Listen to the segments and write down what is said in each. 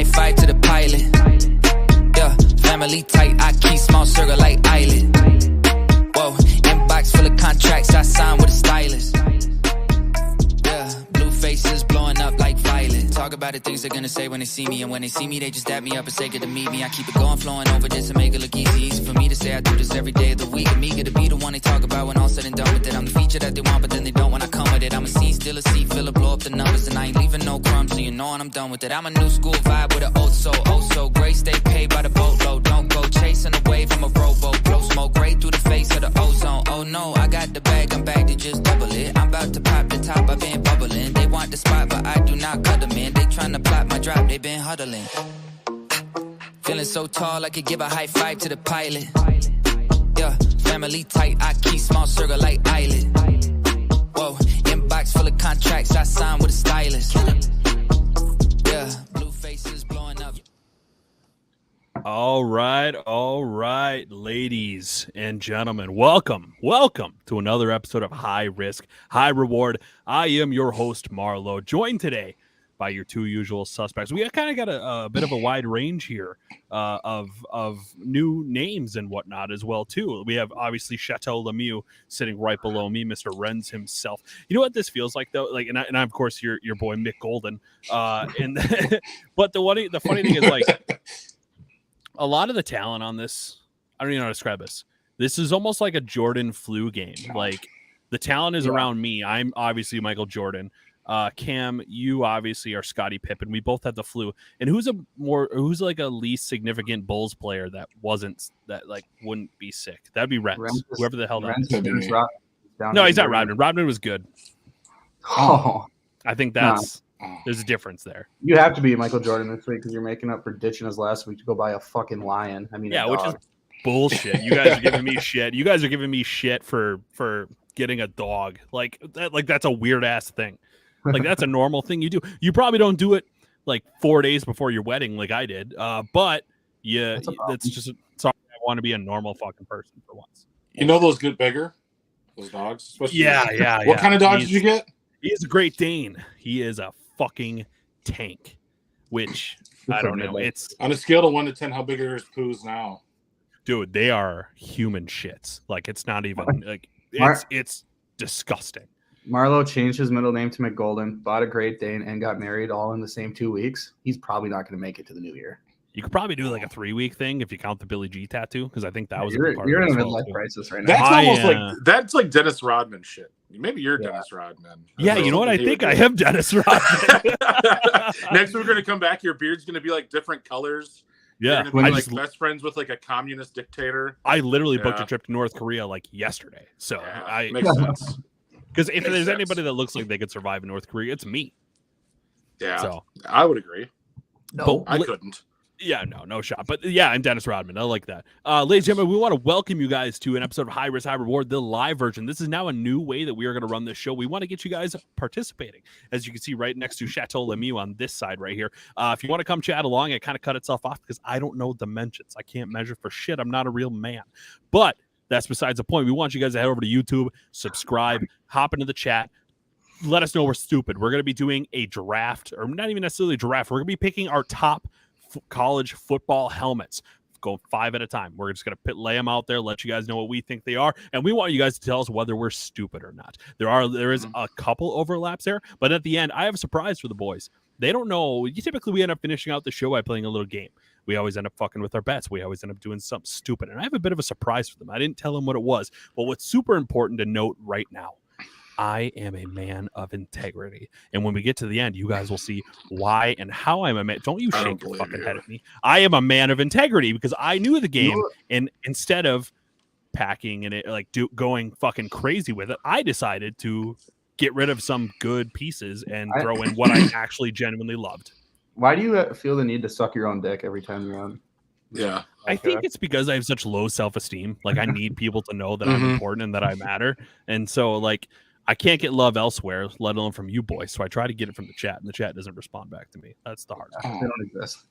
five to the pilot. Yeah, family tight, I keep small circle like island. Whoa, inbox full of contracts, I signed with a stylist. Yeah, blue faces blowing up like violet. Talk about the things they're gonna say when they see me. And when they see me, they just dap me up and say good to meet me. I keep it going, flowing over just to make it look easy. Easy for me to say I do this every day of the week. I'm eager to be the one they talk about when all said and done with it. I'm the feature that they want, but then they don't when I come with it. I'm a scene, still a seat, filler, blow up the numbers. And I ain't leaving no crumbs, so you know when I'm done with it. I'm a new school vibe with an old soul, oh so great. Stay paid by the boatload, don't go chasing a wave from a rowboat. Blow smoke right through the face of the ozone. Oh no, I got the bag, I'm back to just double it. I'm about to pop the top, I've been bubbling. They want the spot, but I do not cut them in. They tryna plot my drop, they been huddling. Feeling so tall, I could give a high five to the pilot. Yeah, family tight, I keep small circle like island. Whoa, inbox full of contracts, I signed with a stylist. Yeah, blue faces blowing up. All right, ladies and gentlemen, welcome to another episode of High Risk, High Reward. I am your host, Marlo, joined today by your two usual suspects. We kind of got a bit of a wide range here of new names and whatnot as well, too. We have, obviously, Chateau Lemieux sitting right below me, Mr. Renz himself. You know what this feels like, though? Like, and of course, your boy, Mick Golden. But the funny thing is, like, a lot of the talent on this, I don't even know how to describe this. This is almost like a Jordan flu game. Like, the talent is around me. I'm obviously Michael Jordan. Cam, you obviously are Scottie Pippen. We both had the flu. And who's like a least significant Bulls player that wouldn't be sick? That'd be Renz. Whoever the hell that is. No, he's not Rodman. Rodman was good. Oh, I think there's a difference there. You have to be Michael Jordan this week because you're making up for ditching us last week to go buy a fucking lion. I mean, yeah, which is bullshit. You guys are giving me shit. You guys are giving me shit for getting a dog. Like that's a weird ass thing. Like, that's a normal thing you do. You probably don't do it like 4 days before your wedding like I did. But yeah, that's just sorry. I want to be a normal fucking person for once. You know those get bigger, those dogs. Yeah. What kind of dogs did you get? He is a Great Dane. He is a fucking tank. Which I don't know. It's on a scale of 1 to 10. How big are his poos now? Dude, they are human shits. Like, it's not even like it's disgusting. Marlo changed his middle name to McGolden, bought a Great Dane, and got married all in the same 2 weeks. He's probably not going to make it to the new year. You could probably do like a 3-week thing if you count the Billie G tattoo, because I think that was a big part you're of it. You're in a midlife crisis right now. That's almost that's like Dennis Rodman shit. Maybe you're Dennis Rodman. Yeah, you know what? I think I am Dennis Rodman. Next, we're going to come back. Your beard's going to be like different colors. Yeah, you're gonna be like best friends with like a communist dictator. I literally booked a trip to North Korea like yesterday, so makes sense. Because if there's anybody that looks like they could survive in North Korea, it's me. Yeah, so I would agree. No, I couldn't. Yeah, no shot. But yeah, I'm Dennis Rodman. I like that. Ladies and gentlemen, we want to welcome you guys to an episode of High Risk, High Reward, the live version. This is now a new way that we are going to run this show. We want to get you guys participating. As you can see right next to Chateau Lemieux on this side right here. If you want to come chat along, it kind of cut itself off because I don't know dimensions. I can't measure for shit. I'm not a real man. But that's besides the point. We want you guys to head over to YouTube, subscribe, hop into the chat. Let us know we're stupid. We're going to be doing a draft, or not even necessarily a draft. We're going to be picking our top college football helmets. Go 5 at a time. We're just going to lay them out there, let you guys know what we think they are, and we want you guys to tell us whether we're stupid or not. There is a couple overlaps there, but at the end, I have a surprise for the boys. They don't know. Typically, we end up finishing out the show by playing a little game. We always end up fucking with our bets. We always end up doing something stupid, and I have a bit of a surprise for them. I didn't tell them what it was, but what's super important to note right now, I am a man of integrity. And when we get to the end, you guys will see why and how I'm a man. Don't you shake your fucking head at me. I am a man of integrity because I knew the game, and instead of packing and going fucking crazy with it, I decided to get rid of some good pieces and throw in what I actually genuinely loved. Why do you feel the need to suck your own dick every time you're on? Yeah. I think it's because I have such low self-esteem. Like, I need people to know that I'm important and that I matter. And so, like, I can't get love elsewhere, let alone from you boys. So I try to get it from the chat, and the chat doesn't respond back to me. That's the hard part. They don't exist.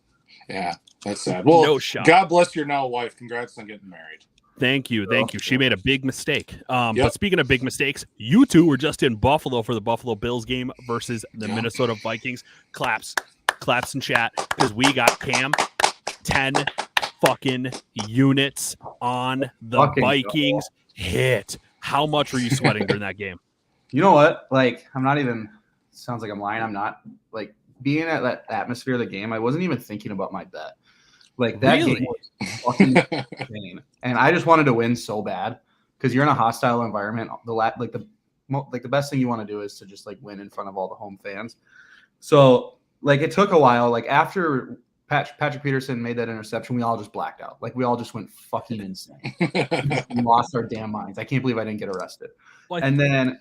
Yeah, that's sad. Well, no shot. God bless your now wife. Congrats on getting married. Thank you. She made a big mistake. But speaking of big mistakes, you two were just in Buffalo for the Buffalo Bills game versus the Minnesota Vikings. Claps. claps in chat because we got Cam 10 fucking units on the Fucking Vikings hit. How much were you sweating during that game? You know what? Like, I'm not even. Sounds like I'm lying. I'm not. Like, being at that atmosphere of the game, I wasn't even thinking about my bet. Like, that Really? game was fucking insane, and I just wanted to win so bad because you're in a hostile environment. The best thing you want to do is to just like win in front of all the home fans. So like it took a while. Like after Patrick Peterson made that interception, we all just blacked out. Like we all just went fucking insane. We lost our damn minds. I can't believe I didn't get arrested. And then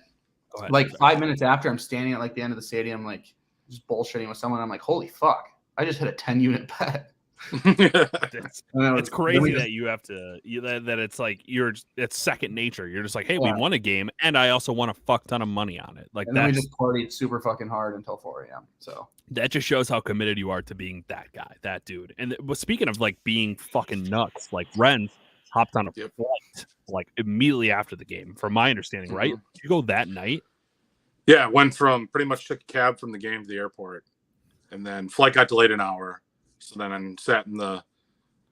like 5 minutes after, I'm standing at like the end of the stadium, like just bullshitting with someone. I'm like, holy fuck! I just hit a 10-unit bet. It's crazy that you have to that it's like it's second nature. You're just like, hey, we won a game and I also won a fuck ton of money on it. Like that, we just partied super fucking hard until 4 a.m. So that just shows how committed you are to being that guy, that dude. And speaking of like being fucking nuts, like Ren hopped on a flight like immediately after the game, from my understanding, right? Did you go that night? Yeah, went from pretty much took a cab from the game to the airport, and then flight got delayed an hour. So then I sat in the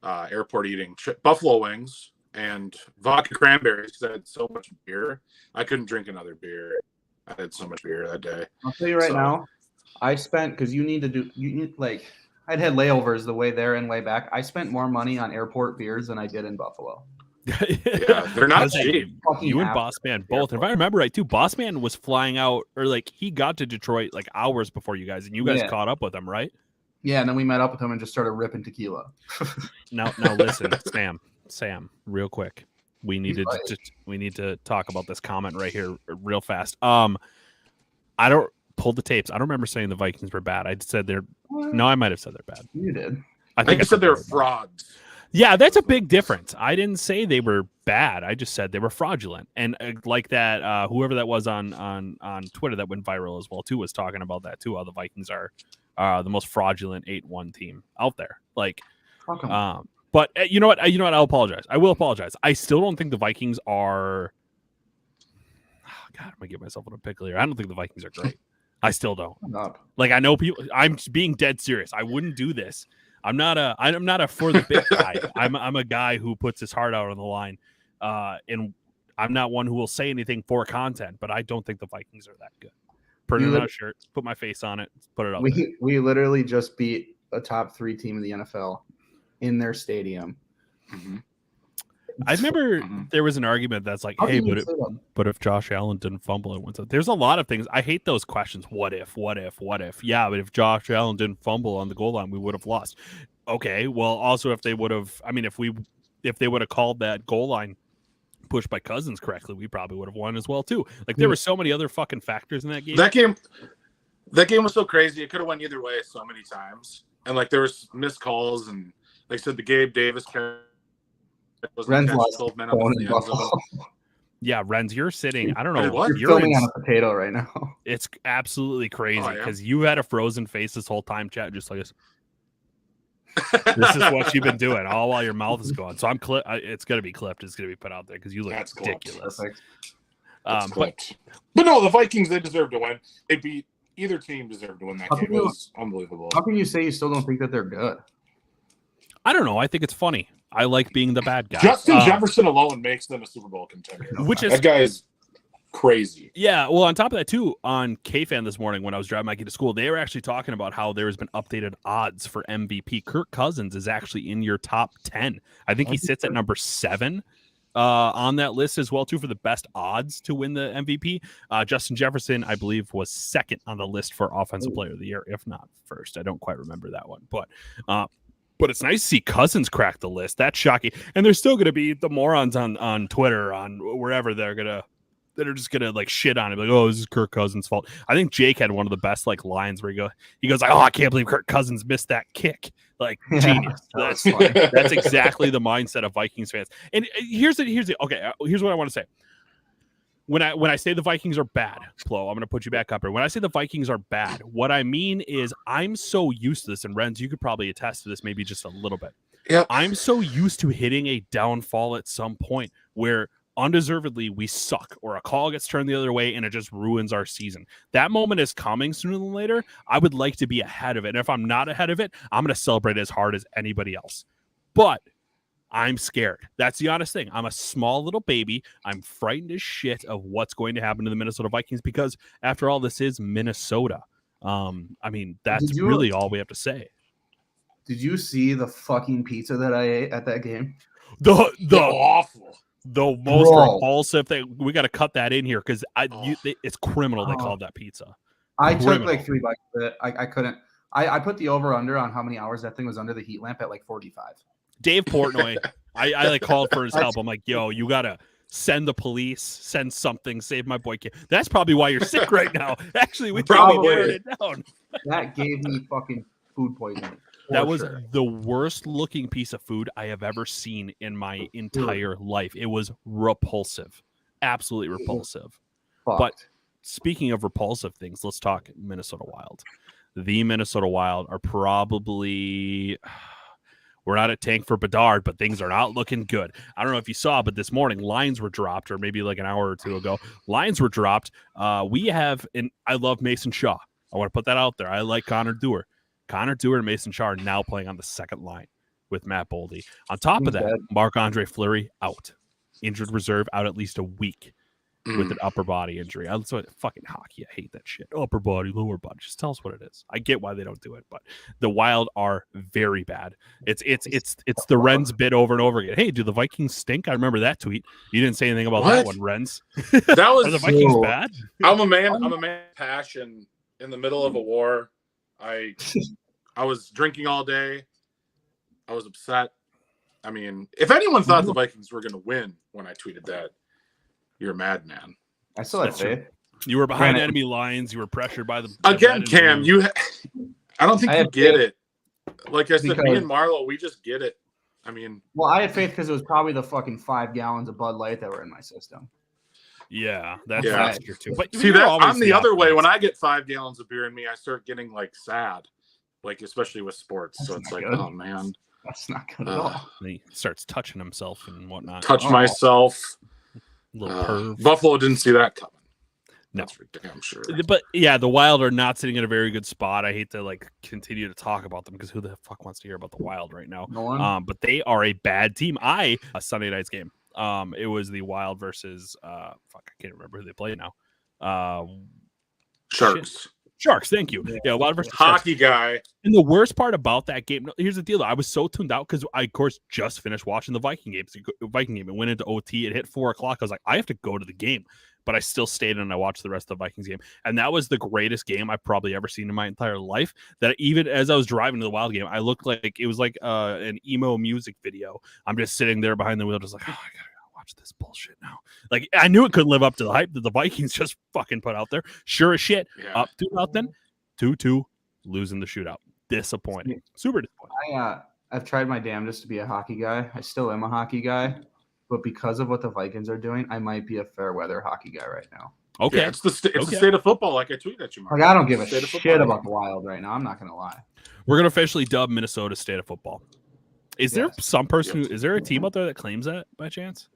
airport eating buffalo wings and vodka cranberries because I had so much beer. I couldn't drink another beer. I had so much beer that day. I'll tell you right now, I spent, because I'd had layovers the way there and way back. I spent more money on airport beers than I did in Buffalo. Yeah, they're not cheap. You and Boss Man both. And if I remember right, too, Boss Man was flying out, or like he got to Detroit like hours before you guys, and you guys caught up with him, right? Yeah, and then we met up with him and just started ripping tequila. Now listen, Sam, real quick. We need to talk about this comment right here real fast. I don't pull the tapes. I don't remember saying the Vikings were bad. I said I might have said they're bad. You did. I think you said they were frauds. Yeah, that's a big difference. I didn't say they were bad. I just said they were fraudulent. And like that, whoever that was on Twitter that went viral as well too was talking about that too. How the Vikings are the most fraudulent 8-1 team out there. Like, but you know what? I'll apologize. I will apologize. I still don't think the Vikings are. Oh, God, I'm gonna get myself in a pickle here. I don't think the Vikings are great. I still don't. Like, I know people. I'm being dead serious. I wouldn't do this. I'm not a for the big guy. I'm a guy who puts his heart out on the line, and I'm not one who will say anything for content. But I don't think the Vikings are that good. Put it on a shirt, put my face on it, put it up. We literally just beat a top 3 team in the NFL in their stadium. Mm-hmm. I remember there was an argument that's like, hey, but if Josh Allen didn't fumble it once, there's a lot of things. I hate those questions. What if? Yeah, but if Josh Allen didn't fumble on the goal line, we would have lost. Okay, well, also if they would have, if they would have called that goal line push by Cousins correctly, we probably would have won as well too. Like there were so many other fucking factors in that game. That game was so crazy. It could have went either way so many times. And like there was missed calls, and like I said, the Gabe Davis Ren's lost phone in Buffalo. Yeah, Renz, you're sitting. I don't know what you're filming on a potato right now. It's absolutely crazy because you had a frozen face this whole time, chat, just like this. This is what you've been doing all while your mouth is going. So it's going to be clipped. It's going to be put out there because you look ridiculous. But no, the Vikings, they deserve to win. Either team deserved to win that game. It was unbelievable. How can you say you still don't think that they're good? I don't know. I think it's funny. I like being the bad guy. Justin Jefferson alone makes them a Super Bowl contender. That guy is crazy. Yeah, well, on top of that, too, on KFan this morning when I was driving my kid to school, they were actually talking about how there has been updated odds for MVP. Kirk Cousins is actually in your top 10. I think he sits at number 7 on that list as well, too, for the best odds to win the MVP. Justin Jefferson, I believe, was second on the list for Offensive Player of the Year, if not first. I don't quite remember that one, but it's nice to see Cousins crack the list. That's shocking. And there's still going to be the morons on Twitter, on wherever that are just gonna like shit on it, like, oh, this is Kirk Cousins' fault. I think Jake had one of the best like lines where he goes like, oh, I can't believe Kirk Cousins missed that kick. Like, genius. That's funny. That's exactly the mindset of Vikings fans. And here's what I want to say. When I say the Vikings are bad, Flo, I'm going to put you back up here. When I say the Vikings are bad, what I mean is I'm so used to this, and Renz, you could probably attest to this maybe just a little bit. Yeah, I'm so used to hitting a downfall at some point where undeservedly we suck, or a call gets turned the other way and it just ruins our season. That moment is coming sooner than later. I would like to be ahead of it. And if I'm not ahead of it, I'm going to celebrate as hard as anybody else. But I'm scared. That's the honest thing. I'm a small little baby. I'm frightened as shit of what's going to happen to the Minnesota Vikings because after all, this is Minnesota. I mean, that's really all we have to say. Did you see the fucking pizza that I ate at that game? The awful. The most repulsive thing. We got to cut that in here because it's criminal. They called that pizza. I took like $3 of it. I couldn't. I put the over under on how many hours that thing was under the heat lamp at like 45. Dave Portnoy, I like called for his help. I'm like, yo, you gotta send the police, send something, save my boy. That's probably why you're sick right now. Actually, we probably narrowed it down. That gave me fucking food poisoning. That was the worst looking piece of food I have ever seen in my entire life. It was repulsive. Absolutely repulsive. But speaking of repulsive things, let's talk Minnesota Wild. The Minnesota Wild are probably... We're not at tank for Bedard, but things are not looking good. I don't know if you saw, but this morning lines were dropped, or maybe like an hour or two ago. Lines were dropped. We have, and I love Mason Shaw. I want to put that out there. I like Connor Dewar. Connor Dewar and Mason Shaw are now playing on the second line with Matt Boldy. On top of that, Marc-Andre Fleury out. Injured reserve, out at least a week with an upper body injury. I fucking hockey. I hate that shit. Upper body, lower body. Just tell us what it is. I get why they don't do it, but the Wild are very bad. It's the Wrens bit over and over again. Hey, do the Vikings stink? I remember that tweet. You didn't say anything about that one, Wrens. That was are the Vikings bad? I'm a man of passion in the middle of a war. I was drinking all day. I was upset. I mean, if anyone thought the Vikings were going to win when I tweeted that, you're a madman. I still had faith. You were behind enemy lines. You were pressured by the again, Cam. I don't think you get it. Like I said, me and Marlo, we just get it. I mean, well, I had faith because it was probably the fucking 5 gallons of Bud Light that were in my system. Yeah, that's true too. But see, I'm the other way. When I get 5 gallons of beer in me, I start getting like sad, like especially with sports. So it's like, oh man, that's not good at all. He starts touching himself and whatnot. Touch myself. Little perv. Buffalo didn't see that coming. No, that's for damn sure. But yeah, the Wild are not sitting in a very good spot. I hate to like continue to talk about them because who the fuck wants to hear about the Wild right now? No one. But they are a bad team. A Sunday night's game. It was the Wild versus I can't remember who they play now. Sharks. Shit. Sharks, thank you. Yeah, Wild versus hockey Sharks. Guy. And the worst part about that game, here's the deal. I was so tuned out because I, of course, just finished watching the Viking game. It went into OT. It hit 4:00. I was like, I have to go to the game. But I still stayed and I watched the rest of the Vikings game. And that was the greatest game I've probably ever seen in my entire life. That even as I was driving to the Wild game, I looked like it was like an emo music video. I'm just sitting there behind the wheel, just like, oh, I gotta watch this bullshit now. Like, I knew it couldn't live up to the hype that the Vikings just fucking put out there. Sure as shit. Yeah. Up 2-0, 2-2, losing the shootout. Disappointing. Super disappointing. I've tried my damnedest to be a hockey guy. I still am a hockey guy. But because of what the Vikings are doing, I might be a fair weather hockey guy right now. Okay. Yeah, it's the state of football, like I tweeted at you, Mark. Like, I don't give a shit about the Wild right now. I'm not going to lie. We're going to officially dub Minnesota state of football. Is there some person is there a team out there that claims that by chance?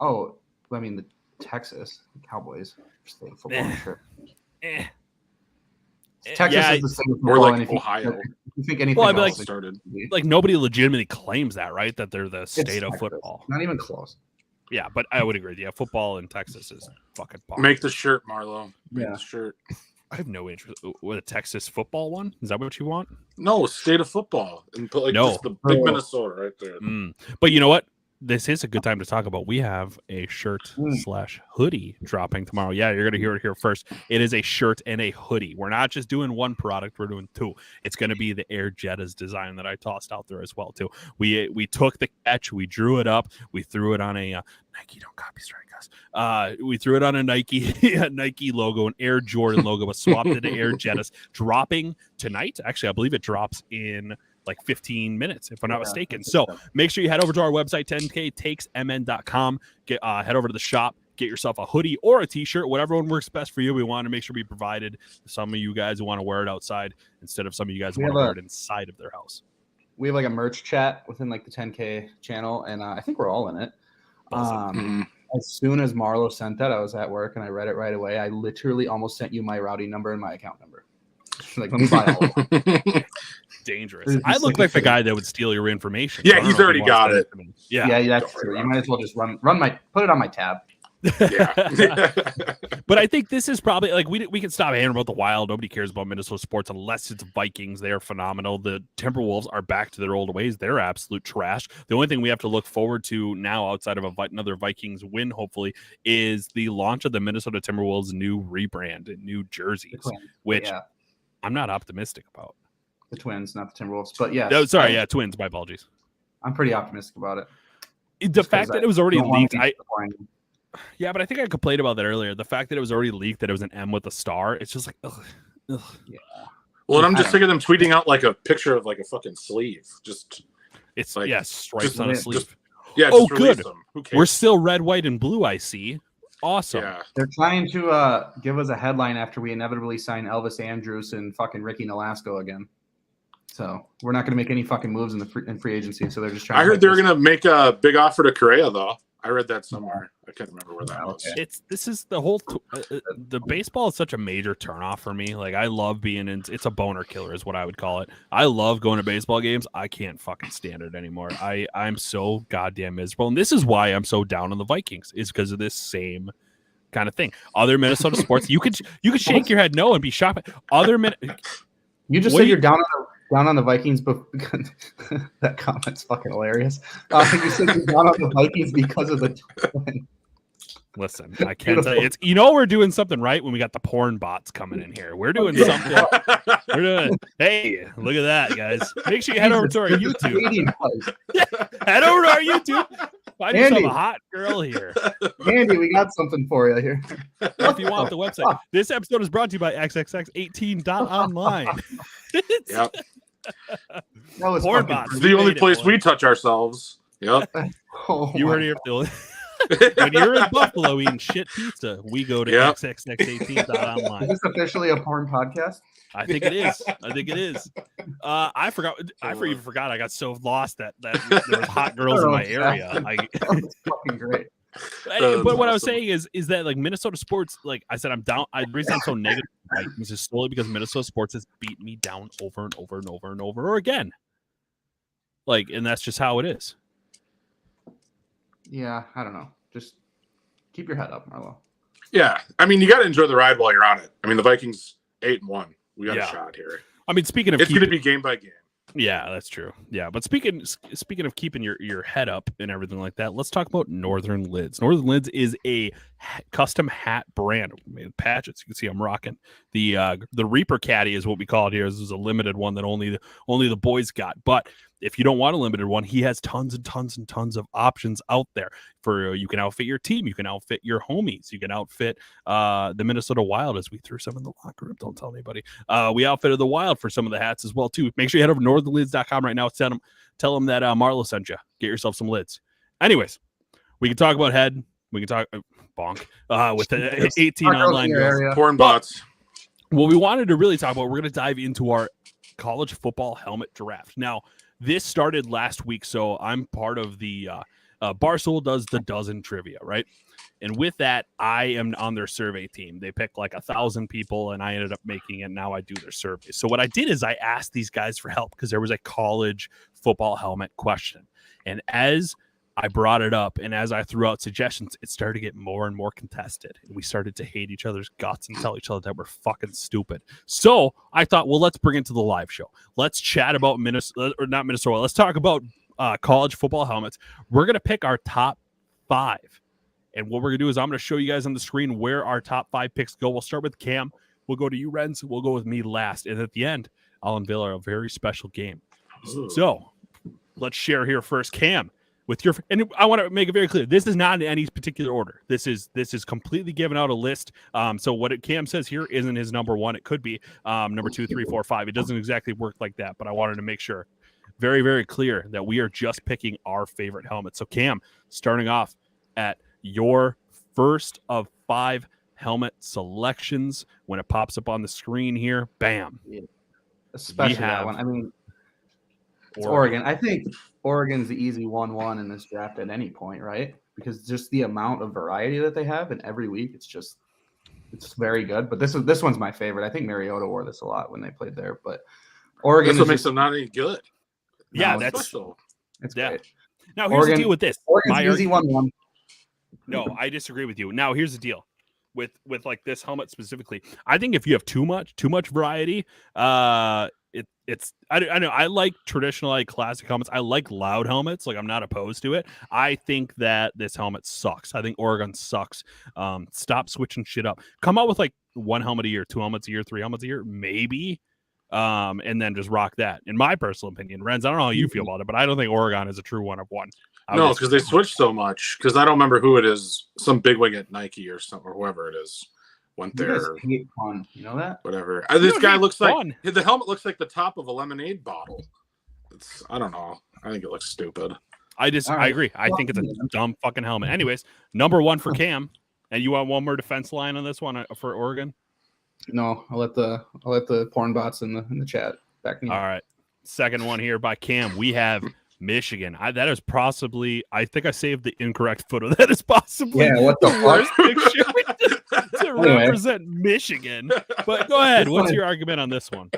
Oh, I mean, the Texas Cowboys state of football. Sure. Texas is the state of football. Or like Ohio. You think anything else started? Like nobody legitimately claims that, right? That they're the state of football. Not even close. Yeah, but I would agree. Yeah, football in Texas is fucking pop. Make the shirt, Marlo. Make the shirt. I have no interest with a Texas football one. Is that what you want? No, state of football and put like just the big Minnesota right there. But you know what? This is a good time to talk about. We have a shirt/hoodie dropping tomorrow. Yeah, you're going to hear it here first. It is a shirt and a hoodie. We're not just doing one product. We're doing two. It's going to be the Air Jettas design that I tossed out there as well, too. We took the catch. We drew it up. We threw it on a Nike. Don't copy strike us. We threw it on a Nike logo, an Air Jordan logo, but swapped it to Air Jettas. Dropping tonight. Actually, I believe it drops in like 15 minutes, if I'm not mistaken. So make sure you head over to our website, 10ktakesmn.com. Head over to the shop, get yourself a hoodie or a t-shirt, whatever one works best for you. We want to make sure we provided some of you guys who want to wear it outside instead of some of you guys who want to wear it inside of their house. We have like a merch chat within like the 10K channel, and I think we're all in it. As soon as Marlo sent that, I was at work and I read it right away. I literally almost sent you my routing number and my account number. Like, let me buy all of them. Dangerous. I look like the guy that would steal your information. Yeah, he's already got it. Yeah, that's true. You might as well just put it on my tab. Yeah. But I think this is probably like we can stop hammering about the Wild. Nobody cares about Minnesota sports unless it's Vikings. They are phenomenal. The Timberwolves are back to their old ways. They're absolute trash. The only thing we have to look forward to now, outside of another Vikings win, hopefully, is the launch of the Minnesota Timberwolves' new rebrand and new jerseys, which I'm not optimistic about. The Twins, not the Timberwolves, but yes. No, sorry, Twins. My apologies. I'm pretty optimistic about it. The fact that it was already leaked, yeah, but I think I complained about that earlier. The fact that it was already leaked that it was an M with a star, it's just like, ugh. Yeah. Well, and I'm just sick of them tweeting out like a picture of like a fucking sleeve. It's like, stripes on a sleeve. Good. We're still red, white, and blue. I see. Awesome. Yeah. They're trying to give us a headline after we inevitably sign Elvis Andrus and fucking Ricky Nolasco again. So we're not going to make any fucking moves in free agency. So they're just trying. I heard they're going to make a big offer to Correa though. I read that somewhere. I can't remember where that was. This is the whole the baseball is such a major turnoff for me. Like I love being in. It's a boner killer is what I would call it. I love going to baseball games. I can't fucking stand it anymore. I'm so goddamn miserable, and this is why I'm so down on the Vikings. Is because of this same kind of thing. Other Minnesota sports, you could shake your head no and be shocked. You just said you're down on the Vikings, but that comment's fucking hilarious. You said you're down on the Vikings because of the Twins. Listen, I can't tell you. It's we're doing something right when we got the porn bots coming in here. We're doing something. We're doing. Hey, look at that, guys! Make sure you head over to our YouTube. Head over to our YouTube. Find yourself a hot girl here. Andy, we got something for you here. If you want the website, this episode is brought to you by XXX18.online. Yep. Porn bots. The only place we touch ourselves. Yep. You heard it here. When you're in Buffalo eating shit pizza, we go to XXX18.online. Is this officially a porn podcast? I think it is. I forgot. I even forgot. I got so lost that there was hot girls in my area. That was fucking great. But what I was saying is that like Minnesota sports, like I said, I'm down. The reason I'm so negative is just solely because Minnesota sports has beat me down over and over and over and over again. Like, and that's just how it is. Yeah, I don't know. Just keep your head up, Marlo. Yeah, I mean, you got to enjoy the ride while you're on it. I mean, the Vikings 8-1. We got a shot here. I mean, speaking of, it's going to be game by game. Yeah, that's true. Yeah, but speaking of keeping your head up and everything like that, let's talk about Northern Lids. Northern Lids is a custom hat brand. We made patches. You can see I'm rocking the Reaper Caddy is what we call it here. This is a limited one that only the boys got. But if you don't want a limited one, he has tons and tons and tons of options out there for you can outfit your team, you can outfit your homies, you can outfit the Minnesota Wild, as we threw some in the locker room. Don't tell anybody. We outfitted the Wild for some of the hats as well too. Make sure you head over to northernlids.com right now. Tell them that Marlo sent you. Get yourself some lids. Anyways, we can talk about head. We can talk bonk with the 18 online girls. Porn bots. What we wanted to really talk about, we're going to dive into our college football helmet draft. Now, this started last week, so I'm part of the Barstool does the dozen trivia, right? And with that, I am on their survey team. They pick like 1,000 people, and I ended up making it. Now I do their survey. So what I did is I asked these guys for help because there was a college football helmet question. And as I brought it up, and as I threw out suggestions, it started to get more and more contested. And we started to hate each other's guts and tell each other that we're fucking stupid. So I thought, well, let's bring it to the live show. Let's chat about Minnesota, or not Minnesota. Let's talk about college football helmets. We're going to pick our top 5. And what we're going to do is I'm going to show you guys on the screen where our top 5 picks go. We'll start with Cam. We'll go to you, Renz. We'll go with me last. And at the end, I'll unveil a very special game. Ooh. So let's share here first. Cam, with your, and I want to make it very clear, this is not in any particular order. This is completely given out a list. So what Cam says here isn't his number 1. It could be number 2, 3, 4, 5. It doesn't exactly work like that, but I wanted to make sure very, very clear that we are just picking our favorite helmet. So Cam, starting off at your first of 5 helmet selections. When it pops up on the screen here, bam. Yeah. Especially that one. I mean, it's Oregon. I think Oregon's the easy 1-1 in this draft at any point, right? because just the amount of variety that they have, and every week it's very good. But this one's my favorite. I think Mariota wore this a lot when they played there, but Oregon That's what is makes just, them not any good. Yeah, no, that's Special. it's yeah. great. Now here's the Oregon- deal with this. Oregon's My easy 1-1. No, I disagree with you. Now here's the deal with like this helmet specifically. I think if you have too much variety, it's I know I like traditional, like classic helmets. I like loud helmets. Like I'm not opposed to it. I think that this helmet sucks. I think Oregon sucks. Stop switching shit up. Come out with like 1 helmet a year, 2 helmets a year, 3 helmets a year, maybe. And then just rock that. In my personal opinion, Renz, I don't know how you feel about it, but I don't think Oregon is a true 1 of 1. No, because they switched so much. Because I don't remember who it is. Some bigwig at Nike or something, or whoever it is, went You guys there. hate fun. You know that? Whatever. This guy looks fun. like the helmet looks like the top of a lemonade bottle. I don't know. I think it looks stupid. I agree. I think it's a dumb fucking helmet. Anyways, number 1 for Cam, and you want one more defense line on this one for Oregon? No, I'll let the porn bots in the chat back me. All right. Second one here by Cam. We have Michigan. That is possibly. I think I saved the incorrect photo. That is possibly What the worst fuck? picture to represent Michigan. But go ahead. What's your argument on this one?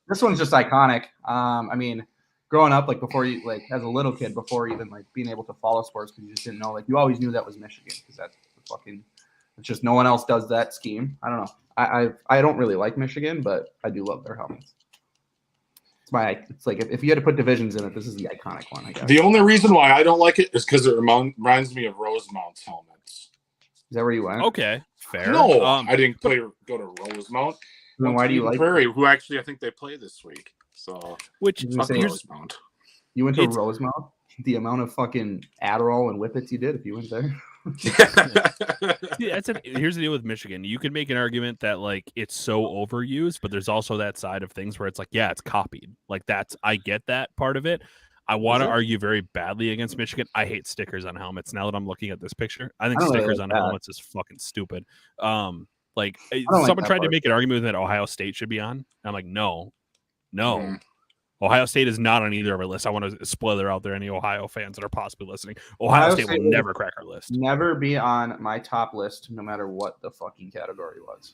This one's just iconic. I mean, growing up, like before you, like as a little kid, before even like being able to follow sports, because you just didn't know, like you always knew that was Michigan because that's the fucking. It's just no one else does that scheme. I don't know. I don't really like Michigan, but I do love their helmets. It's like if you had to put divisions in it, this is the iconic one, I guess. The only reason why I don't like it is because it reminds me of Rosemount's helmets. Is that where you went? Okay, fair. No, I didn't go to Rosemount. Then why do you like Prairie? Who actually I think they play this week. So which fuck Rosemount. You went to Rosemount? The amount of fucking Adderall and whippets you did if you went there. Yeah, here's the deal with Michigan. You can make an argument that like it's so overused, but there's also that side of things where it's like, yeah, it's copied. Like I get that part of it. I want to argue very badly against Michigan. I hate stickers on helmets. Now that I'm looking at this picture, I think stickers on helmets is fucking stupid. Like someone tried to make an argument that Ohio State should be on. I'm like, no. Ohio State is not on either of our lists. I want to spoiler out there any Ohio fans that are possibly listening. Ohio State will never crack our list. Never be on my top list, no matter what the fucking category was.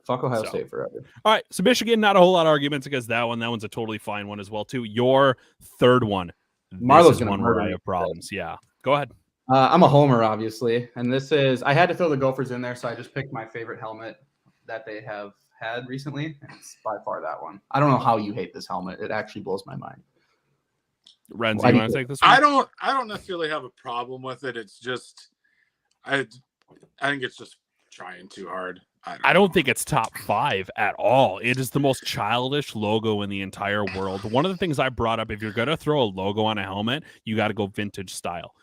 Fuck Ohio State forever. All right, so Michigan, not a whole lot of arguments against that one. That one's a totally fine one as well, too. Your third one. Marlo's going to murder I have problems. Yeah, go ahead. I'm a homer, obviously, and this is. I had to throw the Gophers in there, so I just picked my favorite helmet that they have had recently. It's by far that one. I don't know how you hate this helmet. It actually blows my mind. Renzi, you want to take this one? I don't necessarily have a problem with it. It's just I think it's just trying too hard. I don't think it's top 5 at all. It is the most childish logo in the entire world. One of the things I brought up, if you're going to throw a logo on a helmet, you got to go vintage style.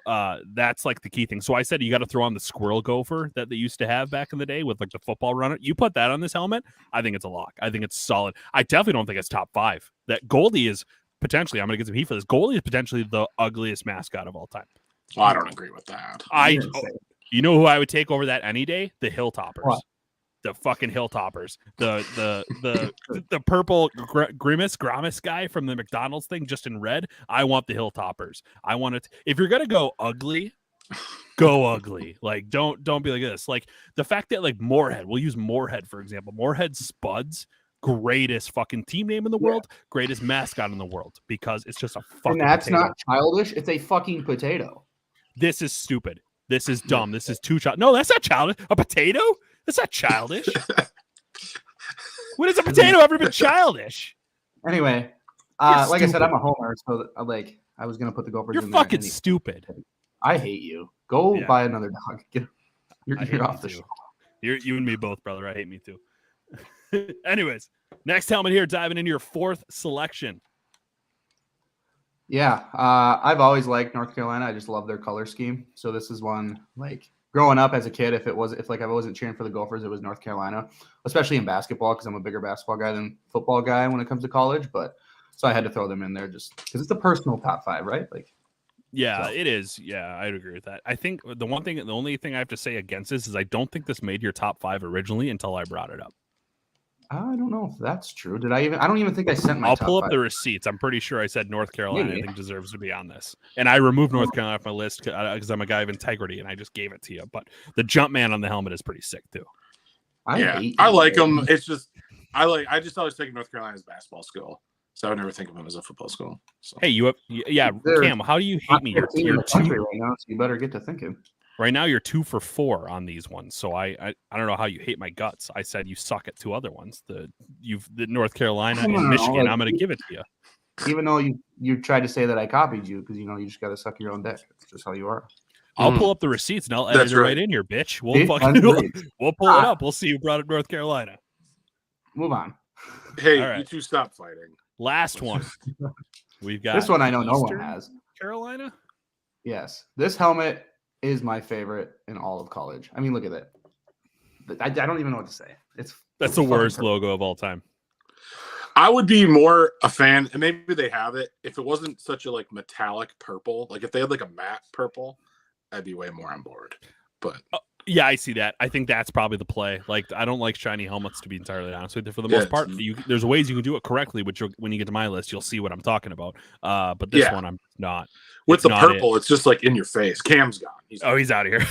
That's like the key thing. So I said you got to throw on the squirrel gopher that they used to have back in the day with like the football runner. You put that on this helmet, I think it's a lock. I think it's solid. I definitely don't think it's top 5. That Goldie is potentially, I'm going to get some heat for this. Goldie is potentially the ugliest mascot of all time. Well, I don't agree with that. You know who I would take over that any day? The Hilltoppers. What? The fucking Hilltoppers. The purple Grimace guy from the McDonald's thing, just in red. I want the Hilltoppers. I want it. If you're gonna go ugly, go ugly. Like don't be like this. Like the fact that like Moorhead, we'll use Moorhead for example. Moorhead Spuds, greatest fucking team name in the world, greatest mascot in the world because it's just a fucking. And that's potato. not childish. It's a fucking potato. This is stupid. This is dumb. This is too childish. No, that's not childish. A potato? That's not childish. When has a potato ever been childish? Anyway, like I said, I'm a homer, so I was gonna put the Gophers. You're in fucking there stupid. I hate you. Go buy another dog. You're off the show. You and me both, brother. I hate me too. Anyways, next helmet here, diving into your 4th selection. Yeah, I've always liked North Carolina. I just love their color scheme. So this is one like growing up as a kid. If I wasn't cheering for the Gophers, it was North Carolina, especially in basketball because I'm a bigger basketball guy than football guy when it comes to college. But so I had to throw them in there just because it's a personal top 5, right? Like, yeah, it is. Yeah, I'd agree with that. I think the only thing I have to say against this is I don't think this made your top 5 originally until I brought it up. I don't know if that's true. Did I even? I don't even think I sent my. I'll top pull up five. the receipts. I'm pretty sure I said North Carolina. Maybe. I think deserves to be on this, and I removed North Carolina off my list because I'm a guy of integrity, and I just gave it to you. But the jump man on the helmet is pretty sick too. I like them. It's just I just always think of North Carolina's basketball school, so I would never think of them as a football school. So. Hey, Cam, how do you hate me? You're two right now, so you better get to thinking. Right now, you're 2 for 4 on these ones, so I don't know how you hate my guts. I said you suck at 2 other ones. The North Carolina and Michigan. I'm going to give it to you. Even though you tried to say that I copied you because you just got to suck your own dick. It's just how you are. I'll pull up the receipts and I'll edit it right in here, bitch. We'll pull it up. We'll see who brought up North Carolina. Move on. Hey, right. You two stop fighting. Last one. We've got this one. I know no Eastern one has. Carolina. Yes, this helmet is my favorite in all of college. I mean, look at it. I don't even know what to say. That's the worst logo of all time. I would be more a fan, and maybe they have it, if it wasn't such a metallic purple. Like if they had a matte purple, I'd be way more on board. But yeah, I see that. I think that's probably the play. I don't like shiny helmets, to be entirely honest with you. For the most part, there's ways you can do it correctly, which when you get to my list, you'll see what I'm talking about. But this one, I'm not. With the purple, it's just in your face. Cam's gone. He's out of here.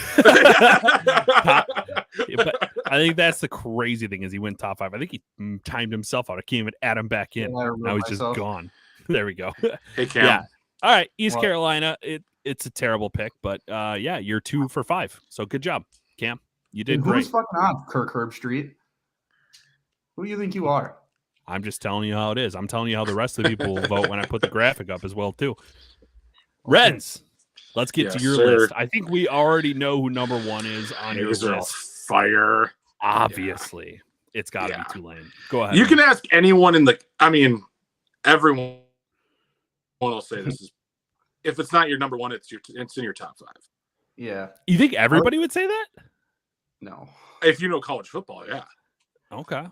But I think that's the crazy thing is he went top 5. I think he timed himself out. I can't even add him back in. Now he's just gone. There we go. Hey, Cam. Yeah. All right. East Carolina. It's a terrible pick, but you're 2 for 5. So good job, Cam. You did great. Who's fucking on Kirk Herbstreit? Who do you think you are? I'm just telling you how it is. I'm telling you how the rest of the people will vote when I put the graphic up as well, too. Renz, let's get to your list. I think we already know who number 1 is on your list. Fire. Obviously. It's got to be Tulane. Go ahead. You can ask anyone everyone will say this is, if it's not your number 1, it's in your top 5. Yeah. You think everybody would say that? No. If you know college football, yeah. Okay.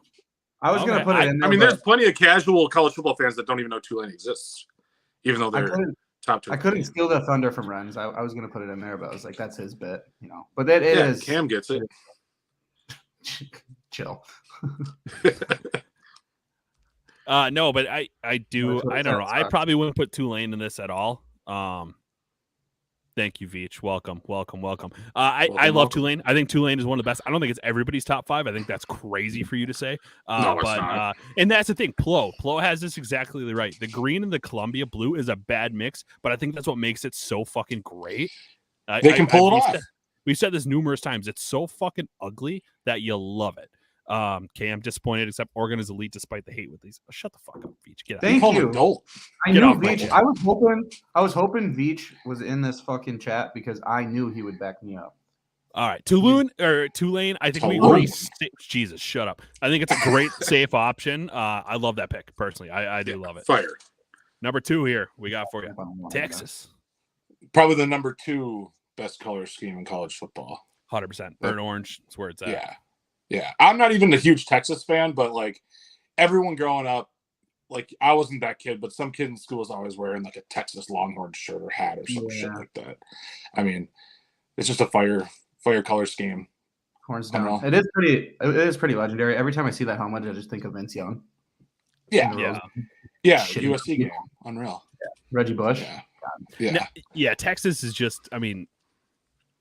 I was going to put it in there. There's plenty of casual college football fans that don't even know Tulane exists, even though they're top 2. I couldn't steal the thunder from Renz. I was going to put it in there, but I was like, that's his bit, But that is. Cam gets it. Chill. No, but I do. I don't know. I probably wouldn't put Tulane in this at all. Thank you, Veach. Welcome. I love Tulane. I think Tulane is one of the best. I don't think it's everybody's top 5. I think that's crazy for you to say. No, it's not. And that's the thing. Plo has this exactly right. The green and the Columbia blue is a bad mix, but I think that's what makes it so fucking great. They can pull it off. We've said this numerous times. It's so fucking ugly that you love it. I'm disappointed, except Oregon is elite despite the hate with these. Shut the fuck up, Veach. Get out. Thank you. I knew Veach. I was hoping Veach was in this fucking chat because I knew he would back me up. All right, Tulane. I think we agree. Jesus, shut up. I think it's a great safe option. I love that pick personally. I do love it. Fire. Number 2 here we got for you, Texas. Probably the number 2 best color scheme in college football. 100%. Burnt orange. That's where it's at. Yeah. Yeah, I'm not even a huge Texas fan, but everyone growing up, I wasn't that kid, but some kid in school was always wearing a Texas Longhorn shirt or hat or some shit like that. I mean, it's just a fire color scheme. Horns down. It is pretty legendary. Every time I see that helmet, I just think of Vince Young. Yeah. USC game, unreal. Yeah. Reggie Bush. Yeah. Texas is just. I mean.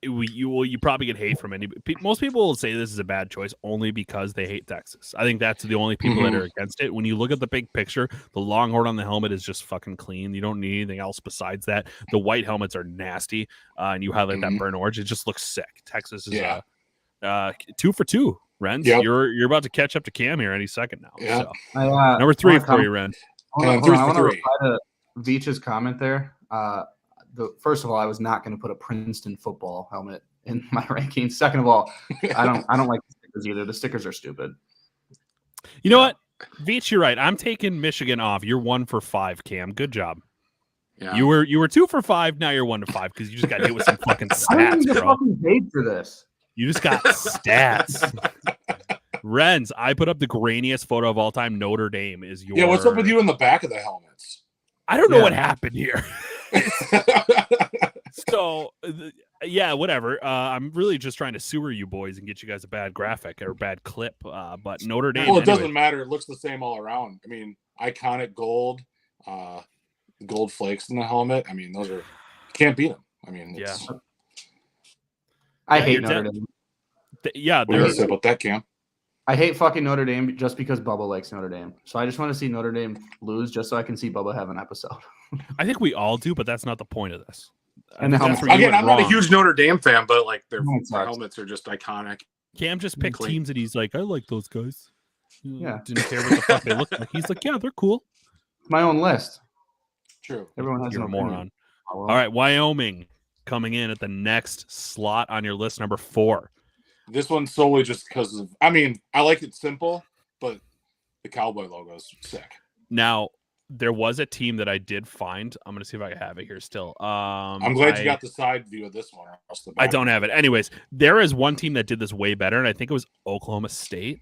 You probably get hate from any. Most people will say this is a bad choice only because they hate Texas. I think that's the only people that are against it. When you look at the big picture, the Longhorn on the helmet is just fucking clean. You don't need anything else besides that. The white helmets are nasty, and you highlight that burnt orange. It just looks sick. Texas is 2 for 2. Renz, you're about to catch up to Cam here any second now. Yeah. So. Number 3 for you, Ren. I want to reply to Veach's comment there. First of all, I was not going to put a Princeton football helmet in my rankings. Second of all, I don't like the stickers either. The stickers are stupid. You know what, Veach, you're right. I'm taking Michigan off. You're 1 for 5, Cam. Good job. Yeah. You were 2 for 5. Now you're 1 to 5 because you just got hit with some fucking stats, I didn't get fucking paid for this. You just got stats. Renz, I put up the grainiest photo of all time. Notre Dame is your. Yeah, what's up with you in the back of the helmets? I don't know what happened here. So, yeah, whatever. I'm really just trying to sewer you boys and get you guys a bad graphic or bad clip. But Notre Dame. Well, it anyway. doesn't matter. It looks the same all around. I mean, iconic gold, gold flakes in the helmet. I mean, those are can't beat them. I mean, it's, I Yeah, hate you're Notre dead. Dame. Yeah, what do you say about that, Cam? I hate fucking Notre Dame just because Bubba likes Notre Dame. So I just want to see Notre Dame lose just so I can see Bubba have an episode. I think we all do, but that's not the point of this. And the helmet. That's where you Again, went I'm not a wrong. huge Notre Dame fan, but like their Helmet sucks. helmets are just iconic. Cam just picked Clean. teams that he's like, I like those guys. Yeah. Didn't care what the fuck they look like. He's like, yeah, they're cool. My own list. True. Everyone has You're a an opinion. moron. Oh, well. All right, Wyoming coming in at the next slot on your list, number 4. This one's solely just because of. I mean, I like it simple, but the cowboy logo is sick. Now, there was a team that I did find. I'm going to see if I have it here still. I'm glad you got the side view of this one. or else the I back don't one- have it. Anyways, there is one team that did this way better, and I think it was Oklahoma State.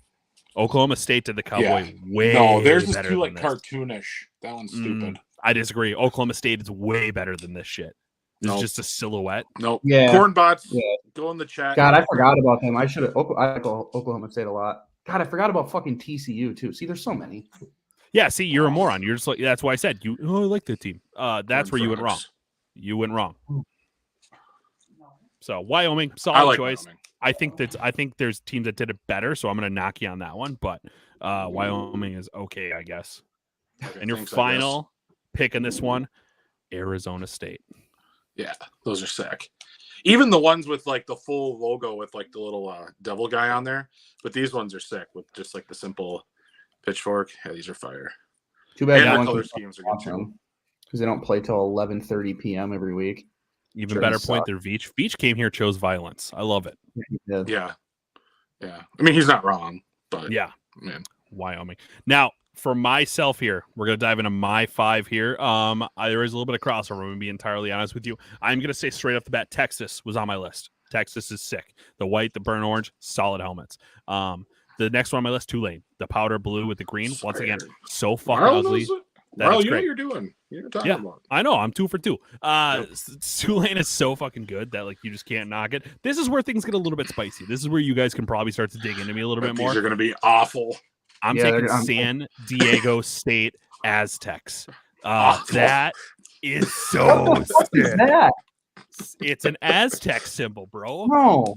Oklahoma State did the cowboy way No, theirs is better too than like this. cartoonish. That one's stupid. I disagree. Oklahoma State is way better than this shit. This Nope. is just a silhouette. Nope. Yeah. Cornbots. Yeah. Go in the chat. God, I forgot about them. I should have. I like Oklahoma State a lot. God, I forgot about fucking TCU too. See, there's so many. Yeah, see, you're a moron. You're just like, that's why I said you. Oh, I like the team. That's where you went wrong. Frogs. You went wrong. So Wyoming, I solid like choice. Wyoming. I think there's teams that did it better, so I'm gonna knock you on that one. But Wyoming is okay, I guess. Okay, And your thanks, I final pick in this one, Arizona State. guess. Yeah, those are sick. Even the ones with like the full logo with like the little devil guy on there, but these ones are sick with just like the simple pitchfork. Yeah, these are fire. Too bad And no the one color can schemes are watch good too. them because they don't play till 11:30 p.m. every week. Even Sure, better he point sucked. there, Veach. Veach came here, chose violence. I love it. Yeah. Yeah, yeah. I mean, he's not wrong, but Yeah, man, Wyoming. Now, for myself here, we're gonna dive into my 5 here. There is a little bit of crossover. I'm gonna be entirely honest with you. I'm gonna say straight off the bat, Texas was on my list. Texas is sick. The white, the burnt orange, solid helmets. The next one on my list, Tulane, the powder blue with the green. Once again, so fucking Marl ugly. knows it. That Marl, is you know great. what you're doing. You're talking Yeah. about. I know. I'm 2 for 2. Yep. Tulane is so fucking good that like you just can't knock it. This is where things get a little bit spicy. This is where you guys can probably start to dig into me a little bit These more. are going to be awful. I'm Yeah, taking I'm- San Diego State Aztecs. Awful. That is so What is sick. that? It's an Aztec symbol, bro. No,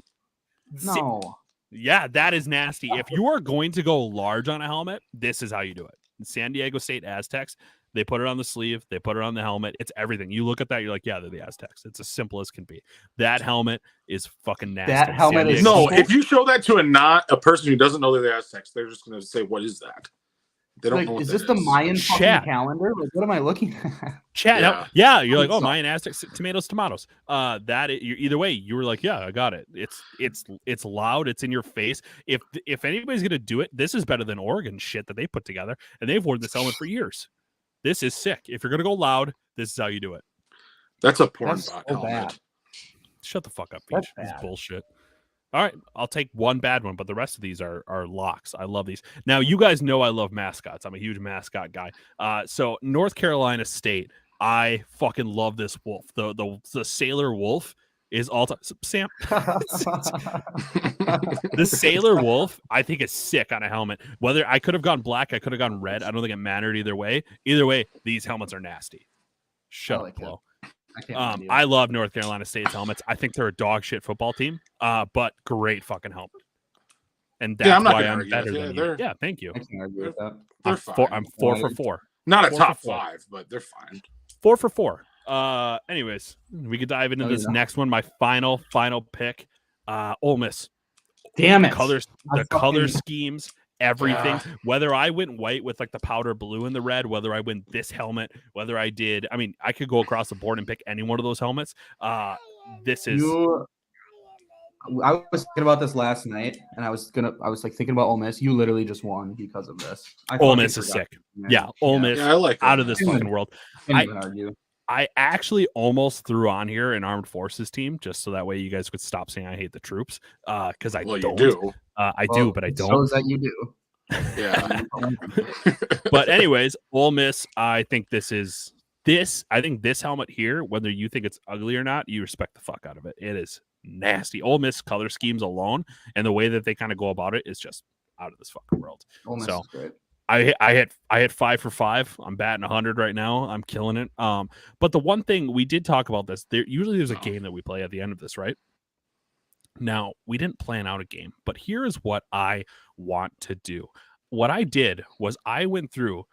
See- no. Yeah, that is nasty. If you are going to go large on a helmet, this is how you do it. San Diego State Aztecs, they put it on the sleeve, they put it on the helmet. It's everything. You look at that, you're like, yeah, they're the Aztecs. It's as simple as can be. That helmet is fucking nasty. That helmet San is Diego No, State- if you show that to a person who doesn't know they're the Aztecs, they're just going to say, "What is that?" They don't Like, know. What is that this the Mayan fucking Chat. calendar? Like, what am I looking at? Chat, Yeah. yeah, you're like, oh, So- Mayan Aztecs, tomatoes. Either way, you were like, yeah, I got it. It's loud, it's in your face. If anybody's gonna do it, this is better than Oregon shit that they put together, and they've worn this helmet for years. This is sick. If you're gonna go loud, this is how you do it. That's a porn That's bot so helmet. bad. Shut the fuck up, That's Beach. This is bad. bullshit. All right, I'll take one bad one, but the rest of these are locks. I love these. Now, you guys know I love mascots. I'm a huge mascot guy. So North Carolina State, I fucking love this wolf. The sailor wolf is all time. Sam, the sailor wolf, I think is sick on a helmet. Whether I could have gone black, I could have gone red. I don't think it mattered either way. Either way, these helmets are nasty. Shut I like up, Flo. I can't believe I love North Carolina State's helmets. I think they're a dog shit football team, but great fucking helmet. And that's Yeah, I'm not why gonna I'm argue better with you. than you. They're- Yeah, thank you. I can't argue with that. They're I'm fine. 4 for 4. Not a 4 top for 4. 5, but they're fine. 4 for 4. Anyways, we could dive into Oh, this yeah. next one. My final pick. Ole Miss. Damn it. Colors, I the color fucking- schemes, everything. Yeah. Whether I went white with like the powder blue and the red, whether I went this helmet, whether I did, I mean, I could go across the board and pick any one of those helmets. This is I was thinking about this last night, and I was like thinking about Ole Miss. You literally just won because of this. I Ole fucking Miss is forgot. sick. Yeah, Ole Miss Yeah, I like out Ole of this Miss. fucking world. Can't I- even argue. I actually almost threw on here an armed forces team just so that way you guys could stop saying I hate the troops. Because I Well, don't. you do. I Well, do, but I it don't. Shows that you do. Yeah. But anyways, Ole Miss, I think this is I think this helmet here, whether you think it's ugly or not, you respect the fuck out of it. It is nasty. Ole Miss color schemes alone and the way that they kind of go about it is just out of this fucking world. Ole Miss So is great. I hit 5 for 5. I'm batting 100 right now. I'm killing it. But the one thing we did talk about this, there's a game that we play at the end of this, right? Now, we didn't plan out a game, but here is what I want to do. What I did was I went through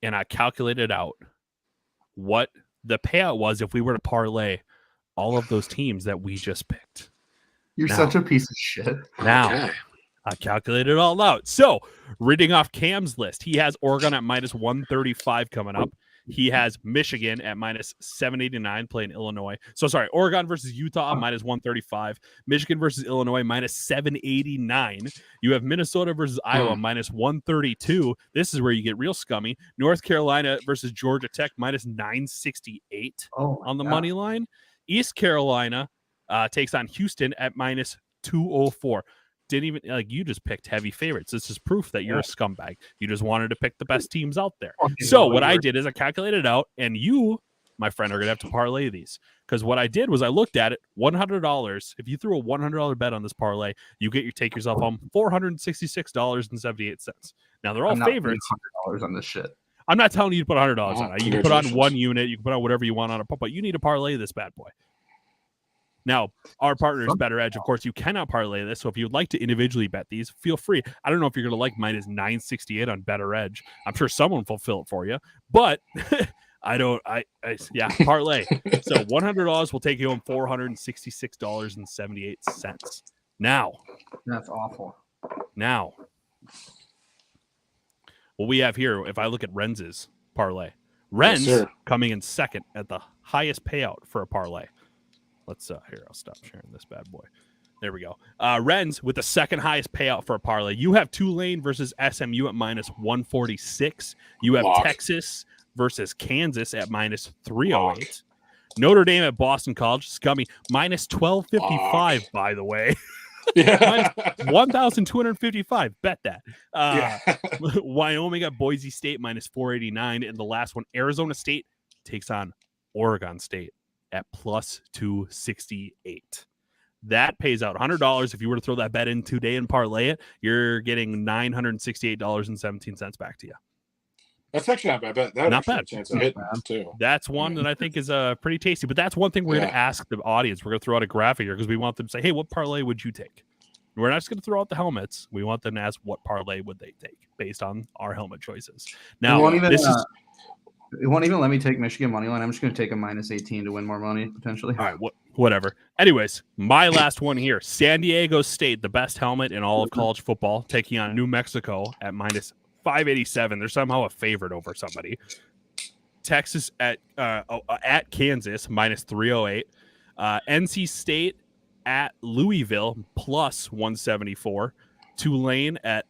and I calculated out what the payout was if we were to parlay all of those teams that we just picked. You're such a piece of shit. Now, I calculated it all out. So, reading off Cam's list, he has Oregon at minus 135 coming up. He has Michigan at minus 789 playing Illinois. So, sorry, Oregon versus Utah, minus 135. Michigan versus Illinois, minus 789. You have Minnesota versus Iowa, minus 132. This is where you get real scummy. North Carolina versus Georgia Tech, minus 968 on the money line. East Carolina takes on Houston at minus 204. Didn't even you just picked heavy favorites. This is proof that you're a scumbag. You just wanted to pick the best teams out there. So what I did is I calculated it out, and you, my friend, are gonna have to parlay these. Because what I did was I looked at it, $100. If you threw a $100 bet on this parlay, you take yourself home $466.78. Now they're all favorites. $100 on this shit. I'm not telling you to put $100 on it. You can put on one unit, you can put on whatever you want on it, but you need to parlay this bad boy. Now, our partner is Better Edge. Of course, you cannot parlay this. So if you'd like to individually bet these, feel free. I don't know if you're going to like minus 968 on Better Edge. I'm sure someone will fill it for you, but parlay. So $100 will take you home $466.78. Now, that's awful. Now, what we have here, if I look at Renz's parlay, Renz coming in second at the highest payout for a parlay. Let's here, I'll stop sharing this bad boy. There we go. Renz with the second highest payout for a parlay. You have Tulane versus SMU at minus 146. You have Texas versus Kansas at minus 308. Notre Dame at Boston College, scummy, minus 1255, by the way. Yeah. Minus 1,255. Bet that. Wyoming at Boise State, minus 489. And the last one, Arizona State takes on Oregon State at plus 268. That pays out $100. If you were to throw that bet in today and parlay it, you're getting $968.17 back to you. That's actually not bad. That not bad. Chance of hitting too. That's one that I think is pretty tasty. But that's one thing we're going to ask the audience. We're going to throw out a graphic here because we want them to say, hey, what parlay would you take? We're not just going to throw out the helmets. We want them to ask what parlay would they take based on our helmet choices. Now, it won't even let me take Michigan money line. I'm just going to take a minus 18 to win more money, potentially. All right, whatever. Anyways, my last one here. San Diego State, the best helmet in all of college football, taking on New Mexico at minus 587. They're somehow a favorite over somebody. Texas at Kansas, minus 308. NC State at Louisville, plus 174. Tulane at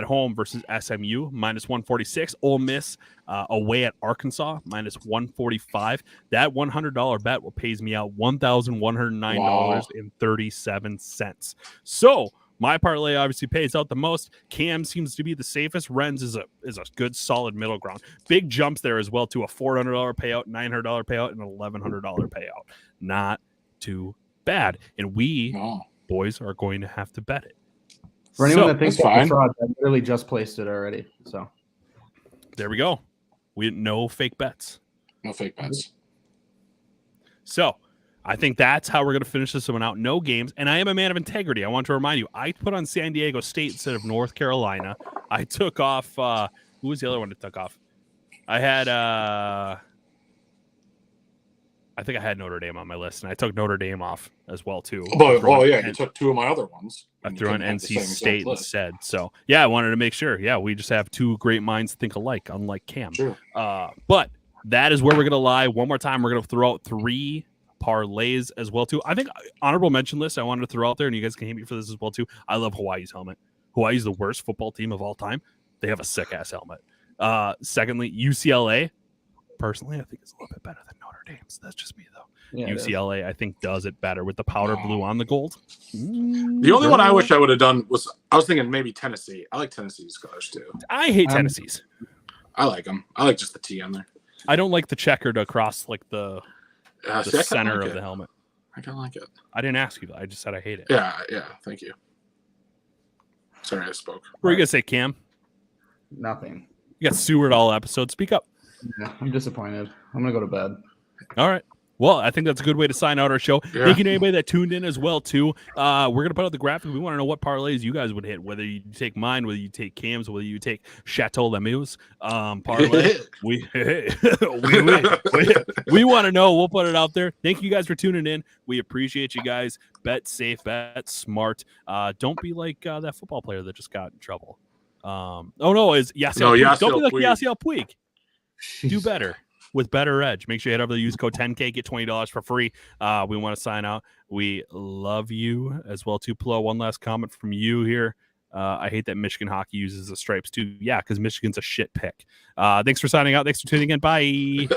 home versus SMU, minus 146. Ole Miss away at Arkansas, minus 145. That $100 bet will pays me out $1,109.37. So my parlay obviously pays out the most. Cam seems to be the safest. Renz is a good solid middle ground. Big jumps there as well to a $400 payout, $900 payout, and an $1,100 payout. Not too bad. And we boys are going to have to bet it. For anyone that thinks that's fraud, I literally just placed it already. So there we go. We no fake bets. No fake bets. So I think that's how we're going to finish this one out. No games. And I am a man of integrity. I want to remind you, I put on San Diego State instead of North Carolina. I took off who was the other one that took off? I had I think I had Notre Dame on my list, and I took Notre Dame off as well, too. You took two of my other ones. I threw on NC State instead. So, yeah, I wanted to make sure. Yeah, we just have two great minds think alike, unlike Cam. Sure. But that is where we're going to lie. One more time, we're going to throw out 3 parlays as well, too. I think honorable mention list I wanted to throw out there, and you guys can hate me for this as well, too. I love Hawaii's helmet. Hawaii's the worst football team of all time. They have a sick-ass helmet. Secondly, UCLA. Personally, I think it's a little bit better than Notre Dame's. That's just me, though. Yeah, UCLA, I think, does it better with the powder blue on the gold. The only one I wish I would have done was I was thinking maybe Tennessee. I like Tennessee's colors, too. I hate Tennessee's. I like them. I like just the T on there. I don't like the checkered across like the See, I center like of the helmet. I kind of like it. I didn't ask you that. I just said I hate it. Yeah. Thank you. Sorry, I spoke. What are you gonna say, Cam? Nothing. You got Seward all episode. Speak up. Yeah, I'm disappointed. I'm gonna go to bed. All right. Well, I think that's a good way to sign out our show. Yeah. Thank you to anybody that tuned in as well, too. We're going to put out the graphic. We want to know what parlays you guys would hit, whether you take mine, whether you take Cam's, whether you take Chateau Lemu's parlay. we want to know. We'll put it out there. Thank you guys for tuning in. We appreciate you guys. Bet safe, bet smart. Don't be like that football player that just got in trouble. Don't be like Yasiel Puig. Do better. With Better Edge. Make sure you head over to use code 10K, get $20 for free. We want to sign out. We love you as well, too. Plo, one last comment from you here. I hate that Michigan hockey uses the stripes, too. Yeah, because Michigan's a shit pick. Thanks for signing out. Thanks for tuning in. Bye.